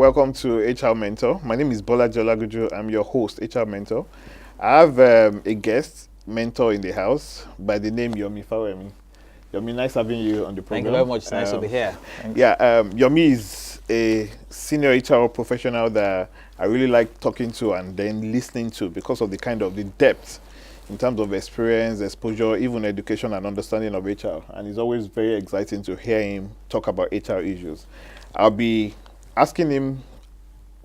welcome to HR Mentor. My name is Bola Jolagujo. I'm your host, HR Mentor. I have a guest mentor in the house by the name Yomi Fawehinmi. Yomi, nice having you on the program. Thank you very much. It's nice to be here. Thanks. Yomi is a senior HR professional that I really like talking to and then listening to because of the depth in terms of experience, exposure, even education and understanding of HR. And it's always very exciting to hear him talk about HR issues. I'll be asking him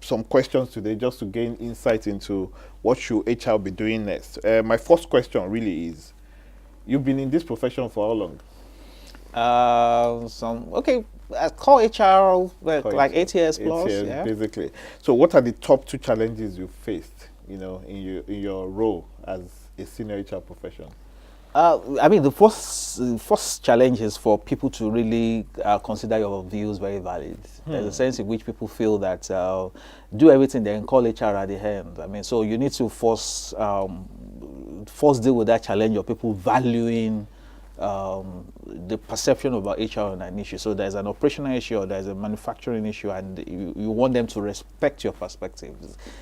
some questions today just to gain insight into what should HR be doing next. My first question really is, you've been in this profession for how long? I call HR like 8 years plus. 8 years, yeah. Basically. So what are the top two challenges you faced, in your role as a senior HR professional? The first challenge is for people to really consider your views very valid. There's a sense in which people feel that do everything they can call HR at the end. So you need to first deal with that challenge of people valuing the perception about HR on an issue. So there's an operational issue or there's a manufacturing issue, and you want them to respect your perspective.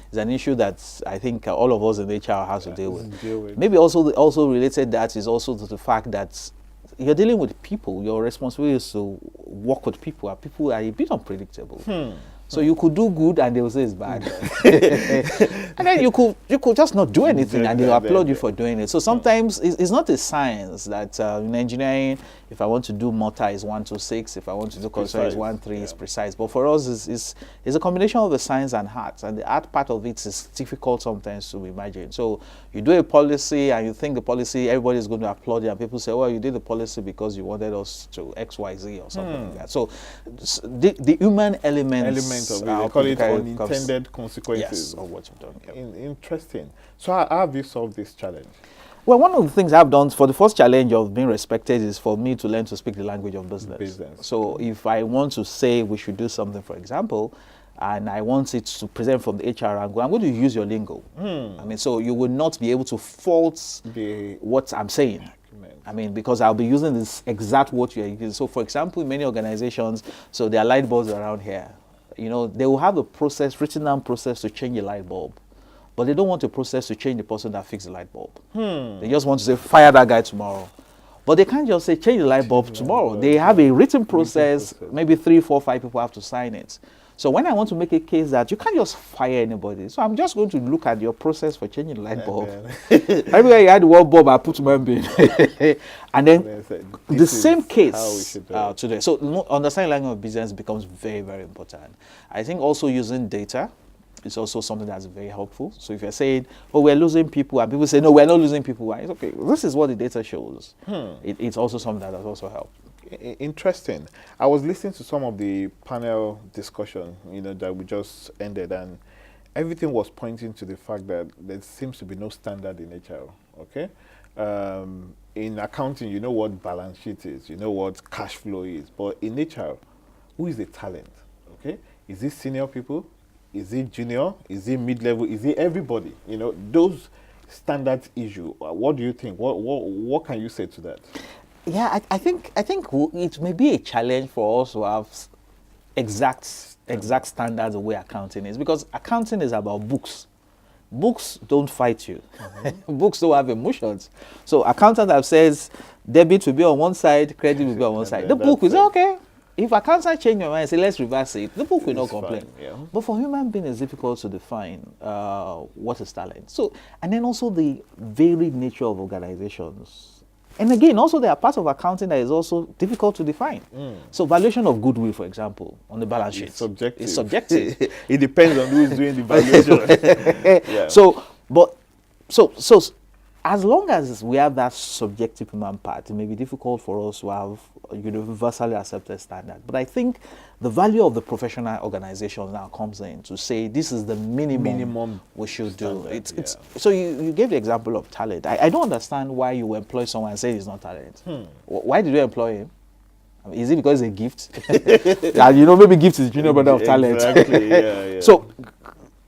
It's an issue that I think all of us in HR has to deal with. Maybe also related that is also to the fact that you're dealing with people. Your responsibility is to work with people, and people are a bit unpredictable. So you could do good and they will say it's bad. And then you could just not do anything and they'll applaud you for doing it. So sometimes it's not a science that in engineering, if I want to do motor is 1 to 6, if I want to do construction is 1 3, it's precise. But for us, it's a combination of the science and art. And the art part of it is difficult sometimes to imagine. So you do a policy and you think the policy, everybody is going to applaud you, and people say, well, you did the policy because you wanted us to X, Y, Z or something like that. So the human elements of it. They call it unintended consequences of what you've done. Yeah. Interesting. So how have you solved this challenge? Well, one of the things I've done for the first challenge of being respected is for me to learn to speak the language of business. So if I want to say we should do something, for example, and I want it to present from the HR angle, I'm going to use your lingo. So you will not be able to fault what I'm saying. Because I'll be using this exact word you're using. So for example, in many organizations, so there are light bulbs around here. They will have a process, written down process to change a light bulb. But they don't want a process to change the person that fixed the light bulb. They just want to say, fire that guy tomorrow. But they can't just say, change the light bulb tomorrow. They have a written process, maybe 3, 4, 5 people have to sign it. So when I want to make a case that you can't just fire anybody, so I'm just going to look at your process for changing the light bulb. Everywhere you had the word bulb, I put my bin. And then the same case today. So understanding language of business becomes very, very important. I think also using data is also something that's very helpful. So if you're saying, oh, we're losing people, and people say, no, we're not losing people, it's okay. This is what the data shows. It's also something that has also helped. Interesting. I was listening to some of the panel discussion, that we just ended, and everything was pointing to the fact that there seems to be no standard in HR. Okay, in accounting, you know what balance sheet is, you know what cash flow is, but in HR, who is the talent? Okay, is it senior people? Is it junior? Is it mid-level? Is it everybody? Those standard issue. What do you think? What can you say to that? Yeah, I think it may be a challenge for us to have exact standards of where accounting is, because accounting is about books. Books don't fight you. Books don't have emotions. So accountant that says debit will be on one side, credit will be on one side. The book will say, okay. If accountant change your mind and say, let's reverse it, the book will not complain. But for human beings, it's difficult to define what is talent. So, and then also the varied nature of organizations. And again, also there are parts of accounting that is also difficult to define. So valuation of goodwill, for example, on the balance sheet. It's subjective. It depends on who's doing the valuation. So as long as we have that subjective human part, it may be difficult for us to have a universally accepted standard. But I think the value of the professional organization now comes in to say this is the minimum we should standard, do. So you gave the example of talent. I don't understand why you employ someone and say he's not talent. Why did you employ him? Is it because it's a gift? Maybe gift is junior brother of talent. Exactly. So,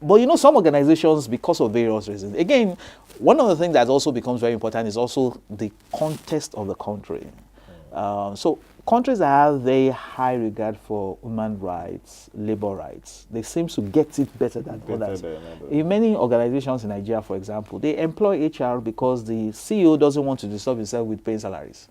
but some organizations, because of various reasons, again, one of the things that also becomes very important is also the context of the country. So countries that have very high regard for human rights, labor rights, they seem to get it better than others. In many organizations in Nigeria, for example, they employ HR because the CEO doesn't want to disturb himself with paying salaries.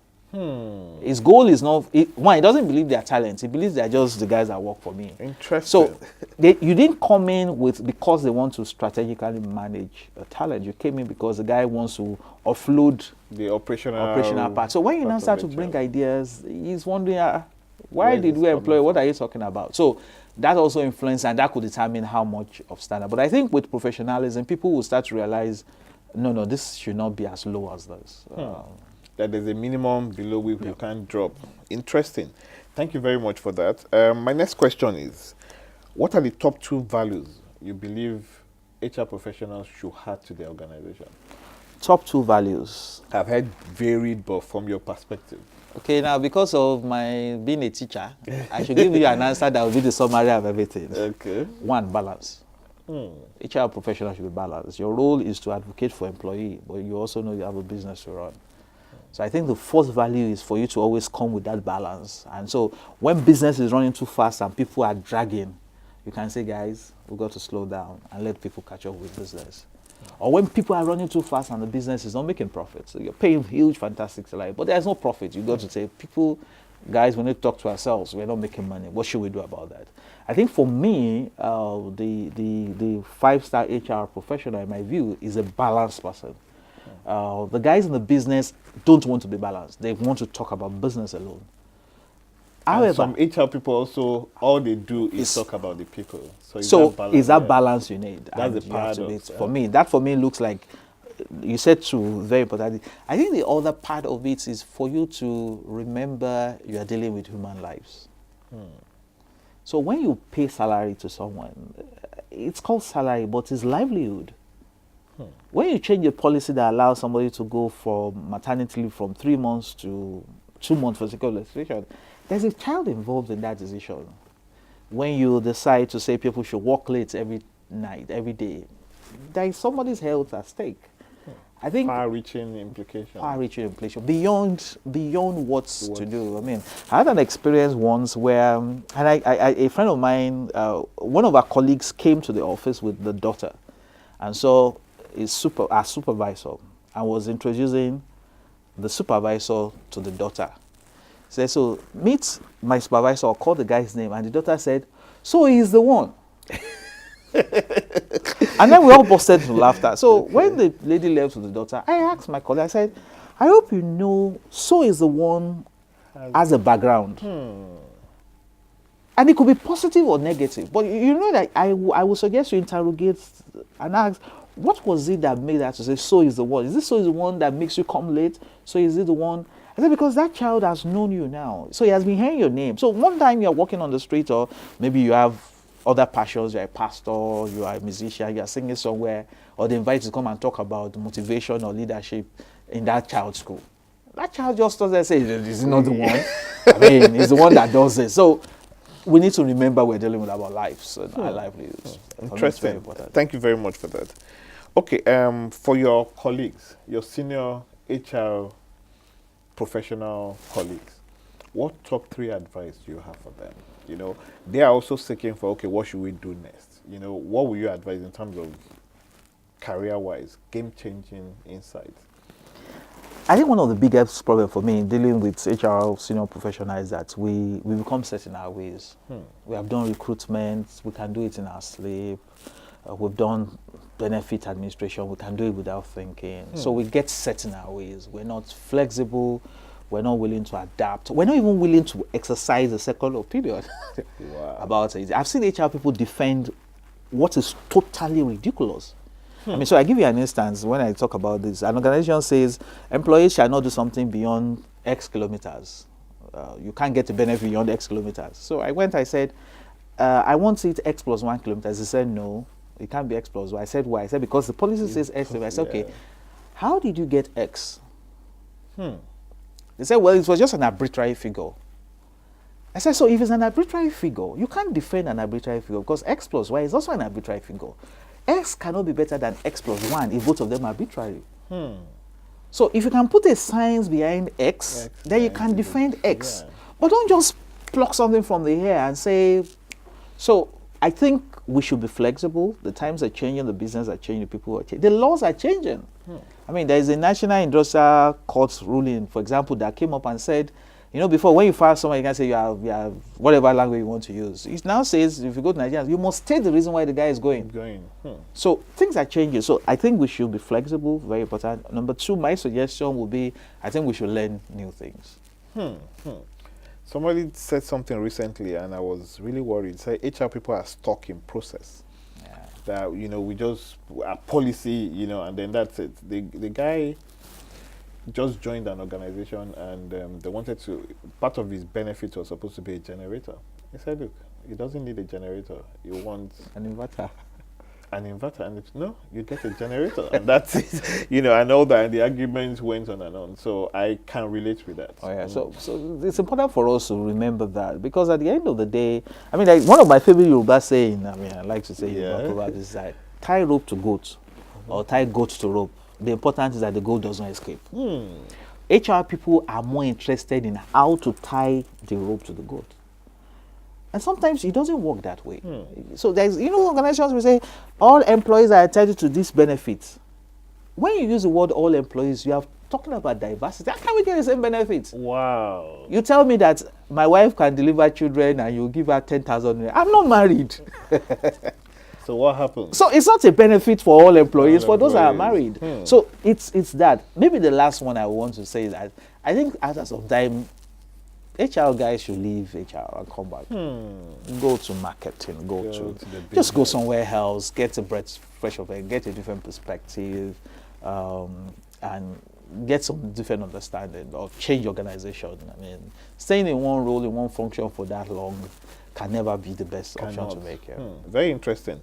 His goal is not, one, he doesn't believe they are talent. He believes they are just the guys that work for me. Interesting. So you didn't come in because they want to strategically manage a talent. You came in because the guy wants to offload the operational part. So when you now start to bring ideas, he's wondering, why did we employ? What are you talking about? So that also influences, and that could determine how much of standard. But I think with professionalism, people will start to realize, no, this should not be as low as this. That there's a minimum below which you can't drop. Interesting. Thank you very much for that. My next question is, what are the top 2 values you believe HR professionals should have to their organization? Top 2 values. I've heard varied, but from your perspective. Okay, now because of my being a teacher, I should give you an answer that will be the summary of everything. Okay. 1, balance. HR professional should be balanced. Your role is to advocate for employee, but you also know you have a business to run. So I think the first value is for you to always come with that balance. And so when business is running too fast and people are dragging, you can say, guys, we've got to slow down and let people catch up with business. Or when people are running too fast and the business is not making profit, so you're paying huge, fantastic salary, but there's no profit. You've got to say, people, guys, we need to talk to ourselves. We're not making money. What should we do about that? I think for me, the 5-star HR professional, in my view, is a balanced person. The guys in the business don't want to be balanced. They want to talk about business alone. However, some HR people also, all they do is talk about the people. Is that balance you need? That's the paradox. For me, looks like, you said 2 very important. I think the other part of it is for you to remember you are dealing with human lives. So when you pay salary to someone, it's called salary, but it's livelihood. When you change a policy that allows somebody to go for maternity leave from 3 months to 2 months for secure legislation, there's a child involved in that decision. When you decide to say people should work late every night, every day, there is somebody's health at stake. I think far-reaching implication. Beyond what's to do. I mean, I had an experience once where, a friend of mine, one of our colleagues came to the office with the daughter, and so our supervisor, and was introducing the supervisor to the daughter. He said, so meet my supervisor, or call the guy's name, and the daughter said, so he's the one. And then we all busted into laughter. So when the lady left with the daughter, I asked my colleague, I said, I hope you know, so is the one has a background. And it could be positive or negative. But you know that I would suggest you interrogate and ask, what was it that made that to say, so is the one? Is this so is the one that makes you come late? So is it the one? I said, because that child has known you now. So he has been hearing your name. So one time you're walking on the street, or maybe you have other passions, you're a pastor, you are a musician, you're singing somewhere, or they invite you to come and talk about motivation or leadership in that child's school. That child just doesn't say, this is not the one. I mean, it's the one that does it. So we need to remember we're dealing with our lives and our livelihoods. Interesting. Thank you very much for that. Okay, for your colleagues, your senior HR professional colleagues, what top 3 advice do you have for them? You know, they are also seeking for, okay, what should we do next? You know, what will you advise in terms of career-wise, game-changing insights? I think one of the biggest problems for me in dealing with HR senior professionals is that we become set in our ways. We have done recruitment, we can do it in our sleep. We've done benefit administration, we can do it without thinking. So we get set in our ways. We're not flexible, we're not willing to adapt. We're not even willing to exercise a second opinion about it. I've seen HR people defend what is totally ridiculous. I mean, so I give you an instance when I talk about this. An organization says employees shall not do something beyond X kilometers. You can't get a benefit beyond X kilometers. So I said, I want it X plus 1 kilometers. They said, no, it can't be X plus 1. I said, why? I said, because the policy says X. I said, okay, how did you get X? They said, well, it was just an arbitrary figure. I said, so if it's an arbitrary figure, you can't defend an arbitrary figure because X plus Y is also an arbitrary figure. X cannot be better than X plus 1 if both of them are arbitrary. So if you can put a science behind X, then you can defend X. But don't just pluck something from the air and say. So I think we should be flexible. The times are changing, the business are changing, the people are changing, the laws are changing. I mean, there is a National Industrial Court ruling, for example, that came up and said, you know, before when you fire someone, you can say you have whatever language you want to use. It now says if you go to Nigeria, you must state the reason why the guy is going. So things are changing. So I think we should be flexible, very important. Number two, my suggestion would be, I think we should learn new things. Somebody said something recently, and I was really worried. Say HR people are stuck in process. That, you know, we just a policy, you know, and then that's it. The guy just joined an organization, and they wanted to. Part of his benefit was supposed to be a generator. He said, "Look, he doesn't need a generator. He wants an inverter." An inverter, and no, you get a generator, and that's it. You know, and all that, and the arguments went on and on. So I can relate with that. Oh yeah, so it's important for us to remember that, because at the end of the day, I mean, like one of my favorite Yoruba saying, I mean, I like to say Yoruba proverb is that tie rope to goat, or tie goat to rope. The important is that the goat does not escape. HR people are more interested in how to tie the rope to the goat. And sometimes it doesn't work that way. So there's, you know, organizations will say, all employees are entitled to this benefit. When you use the word all employees, you are talking about diversity. How can we get the same benefits? Wow. You tell me that my wife can deliver children and you give her 10,000. I'm not married. So what happens? So it's not a benefit for all employees, for those that are married. So it's that. Maybe the last one I want to say is that I think after some time, HR guys should leave HR and come back. Go to marketing, just go somewhere else, get a breath fresh of air, get a different perspective, and get some different understanding, or change organization. I mean, staying in one role, in one function for that long can never be the best option to make. Very interesting.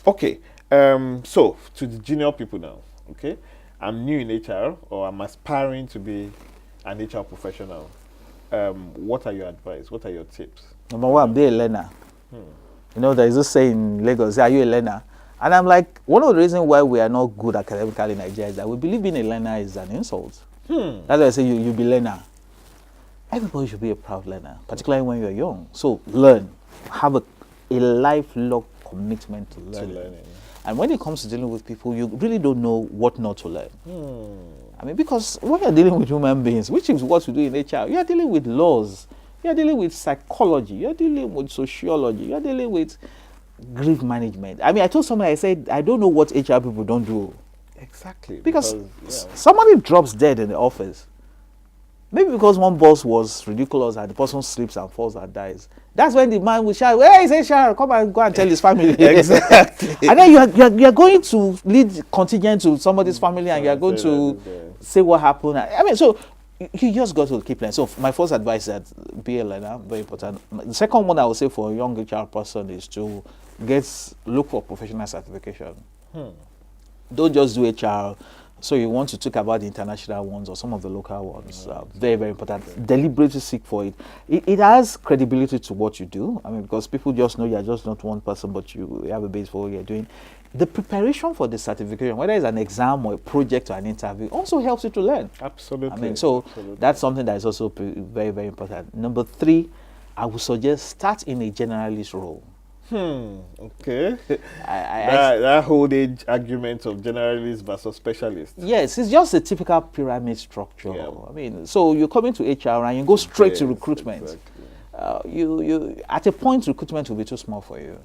Okay, so to the junior people now, okay? I'm new in HR, or I'm aspiring to be an HR professional. What are your advice? What are your tips? Number one, be a learner. You know, there is this saying in Lagos, are you a learner? And I'm like, one of the reasons why we are not good academically in Nigeria is that we believe being a learner is an insult. That's why I say you be a learner. Everybody should be a proud learner, particularly when you're young. So learn. Have a lifelong commitment to learning. And when it comes to dealing with people, you really don't know what not to learn. I mean, because when you're dealing with human beings, which is what we do in HR, you're dealing with laws, you're dealing with psychology, you're dealing with sociology, you're dealing with grief management. I mean, I told somebody, I said, I don't know what HR people don't do. Exactly. Because somebody drops dead in the office. Maybe because one boss was ridiculous and the person slips and falls and dies. That's when the man will shout, "Hey, it's HR, come and go and tell his family." Exactly. And then you're going to lead contingent to somebody's family, and you're going to say what happened. I mean, so you just got to keep learning. So my first advice is that be a learner, very important. The second one I would say for a young HR person is to look for professional certification. Don't just do HR. So you want to talk about the international ones or some of the local ones. Very, very important. Deliberately seek for it. It has credibility to what you do. I mean, because people just know you're just not one person, but you have a base for what you're doing. The preparation for the certification, whether it's an exam or a project or an interview, also helps you to learn. Absolutely. I mean, so that's something that is also very, very important. Number three, I would suggest start in a generalist role. Okay. That whole age argument of generalist versus specialist. Yes, it's just a typical pyramid structure. I mean, so you come into HR and you go straight to recruitment. Exactly. You at a point, recruitment will be too small for you.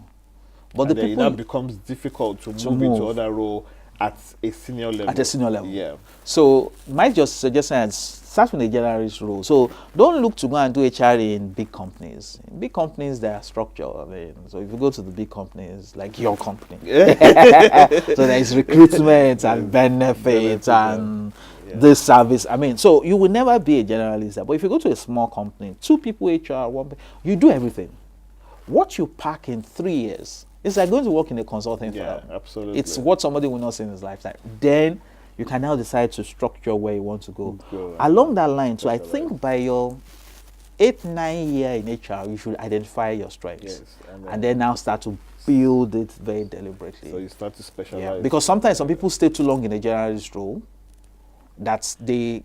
But and then it becomes difficult to move into other role at a senior level. At a senior level. Yeah. So my just suggestion is start with a generalist role. So don't look to go and do HR in big companies. In big companies, there are structure. I mean, so if you go to the big companies, like your company, so there is recruitment and benefits and this service. I mean, so you will never be a generalist. But if you go to a small company, 2 people HR, 1 person, you do everything. What you pack in 3 years, it's like going to work in a consulting firm. Yeah, absolutely. It's what somebody will not see in his lifetime. Then you can now decide to structure where you want to go. Along that line, so I think by your 8-9 year in HR, you should identify your strengths. And then now start to build it very deliberately. So you start to specialize. Because sometimes some people stay too long in a generalist role, that they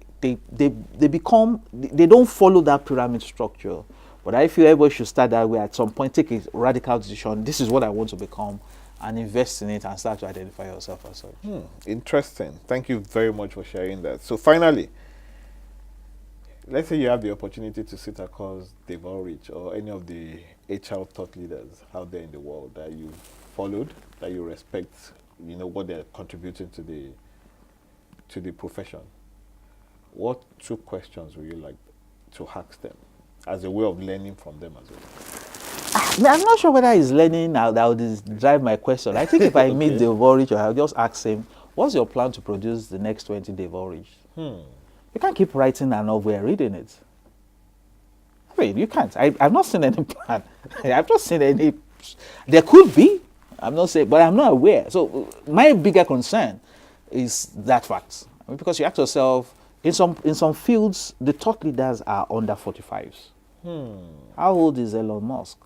become, they don't follow that pyramid structure. But I feel everybody should start that way at some point, take a radical decision. This is what I want to become, and invest in it and start to identify yourself as such. Interesting. Thank you very much for sharing that. So finally, let's say you have the opportunity to sit across Dave Ulrich or any of the HR thought leaders out there in the world that you've followed, that you respect, what they're contributing to the profession. What 2 questions would you like to ask them as a way of learning from them as well? I'm not sure whether he's learning now that would drive my question. I think if I meet Dave Ulrich, I'll just ask him, what's your plan to produce the next 20 Dave Ulrich? You can't keep writing and not we're reading it. I mean, you can't. I've not seen any plan. I've not seen any. There could be. I'm not saying, but I'm not aware. So my bigger concern is that fact. I mean, because you ask yourself, in some fields, the thought leaders are under 45s. How old is Elon Musk?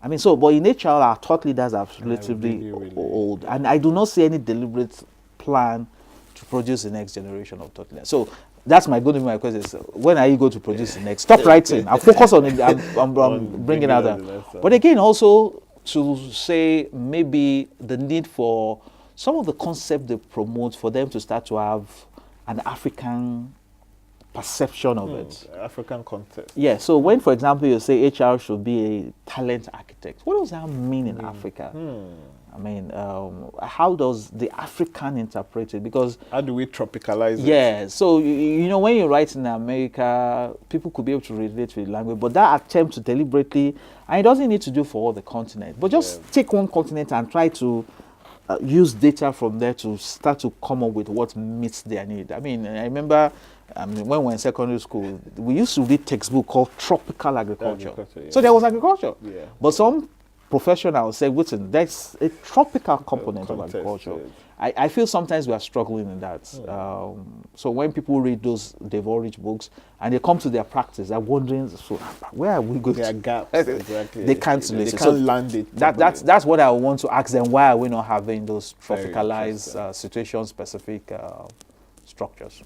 I mean, but in HR, our thought leaders are relatively old. And I do not see any deliberate plan to produce the next generation of thought leaders. So that's my question is, when are you going to produce the next? Stop writing. I'll focus on it. I'm bringing out that. But again, also to say maybe the need for some of the concepts they promote for them to start to have an African perception of it. African context. Yeah, so when, for example, you say HR should be a talent architect, what does that mean in Africa? I mean, how does the African interpret it? Because how do we tropicalize it? Yeah, so when you write in America, people could be able to relate to the language, but that attempt to deliberately, and it doesn't need to do for all the continent, but just take one continent and try to use data from there to start to come up with what meets their need. I mean, I remember when we were in secondary school, we used to read textbook called Tropical Agriculture. So there was agriculture. But some professionals say, listen, there's a tropical component of agriculture. I feel sometimes we are struggling in that. So when people read those Dave Ulrich books and they come to their practice, they're wondering, so where are we going? There are gaps. Exactly. They can't They can't land it. That's what I want to ask them. Why are we not having those tropicalized, situation-specific structures?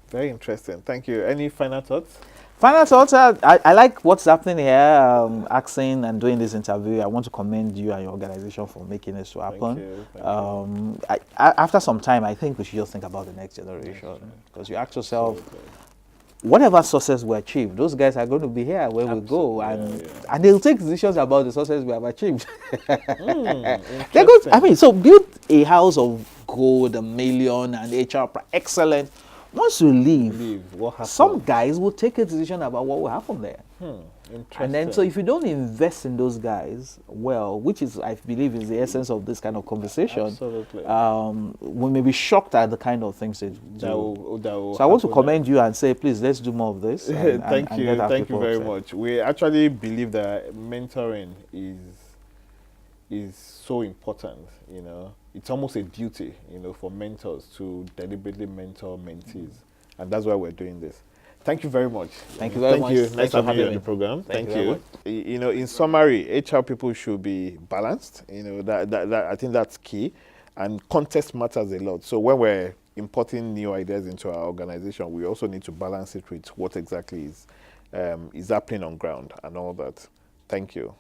Very interesting. Thank you. Any final thoughts? Final thoughts, I like what's happening here, asking and doing this interview. I want to commend you and your organization for making this to happen. Thank you. After some time, I think we should just think about the next generation. Because you ask yourself, whatever success we achieve, those guys are going to be here where we go. And they'll take decisions about the success we have achieved. They're good. I mean, so build a house of gold, $1 million, and HR, excellent. Once you leave, some guys will take a decision about what will happen there. And then, so if you don't invest in those guys, well, which is, I believe, is the essence of this kind of conversation, we may be shocked at the kind of things they do. So I want to commend you and say, please, let's do more of this. Thank you very much. We actually believe that mentoring is so important, It's almost a duty, for mentors to deliberately mentor mentees. And that's why we're doing this. Thank you very much. Thank you very much. Nice having you on the program. Thank you. In summary, HR people should be balanced. That I think that's key. And context matters a lot. So when we're importing new ideas into our organization, we also need to balance it with what exactly is happening on ground and all that. Thank you.